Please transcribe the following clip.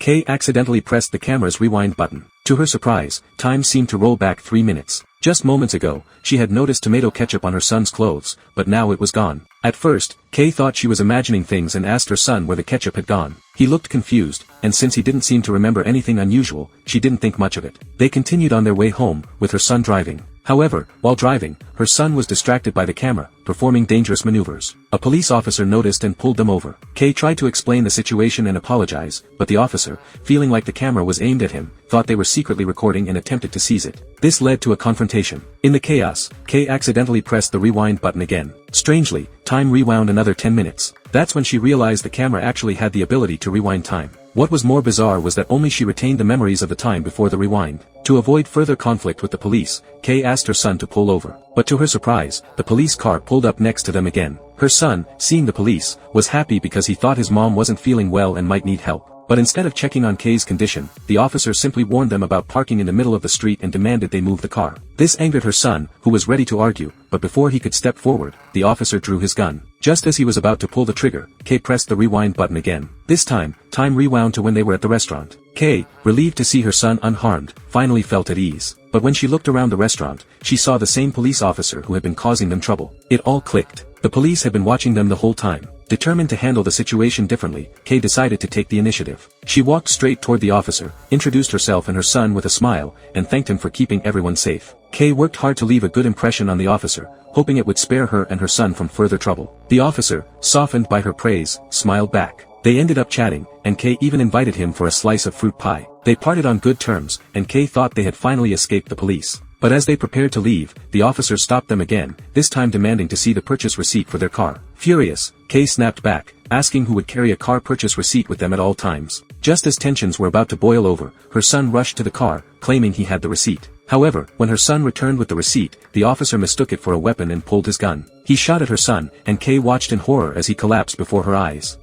Kay accidentally pressed the camera's rewind button. To her surprise, time seemed to roll back 3 minutes. Just moments ago, she had noticed tomato ketchup on her son's clothes, but now it was gone. At first, Kay thought she was imagining things and asked her son where the ketchup had gone. He looked confused, and since he didn't seem to remember anything unusual, she didn't think much of it. They continued on their way home, with her son driving. However, while driving, her son was distracted by the camera, performing dangerous maneuvers. A police officer noticed and pulled them over. Kay tried to explain the situation and apologize, but the officer, feeling like the camera was aimed at him, thought they were secretly recording and attempted to seize it. This led to a confrontation. In the chaos, Kay accidentally pressed the rewind button again. Strangely, time rewound another 10 minutes. That's when she realized the camera actually had the ability to rewind time. What was more bizarre was that only she retained the memories of the time before the rewind. To avoid further conflict with the police, Kay asked her son to pull over. But to her surprise, the police car pulled up next to them again. Her son, seeing the police, was happy because he thought his mom wasn't feeling well and might need help. But instead of checking on Kay's condition, the officer simply warned them about parking in the middle of the street and demanded they move the car. This angered her son, who was ready to argue, but before he could step forward, the officer drew his gun. Just as he was about to pull the trigger, Kay pressed the rewind button again. This time, time rewound to when they were at the restaurant. Kay, relieved to see her son unharmed, finally felt at ease. But when she looked around the restaurant, she saw the same police officer who had been causing them trouble. It all clicked. The police had been watching them the whole time. Determined to handle the situation differently, Kay decided to take the initiative. She walked straight toward the officer, introduced herself and her son with a smile, and thanked him for keeping everyone safe. Kay worked hard to leave a good impression on the officer, hoping it would spare her and her son from further trouble. The officer, softened by her praise, smiled back. They ended up chatting, and Kay even invited him for a slice of fruit pie. They parted on good terms, and Kay thought they had finally escaped the police. But as they prepared to leave, the officer stopped them again, this time demanding to see the purchase receipt for their car. Furious, Kay snapped back, asking who would carry a car purchase receipt with them at all times. Just as tensions were about to boil over, her son rushed to the car, claiming he had the receipt. However, when her son returned with the receipt, the officer mistook it for a weapon and pulled his gun. He shot at her son, and Kay watched in horror as he collapsed before her eyes.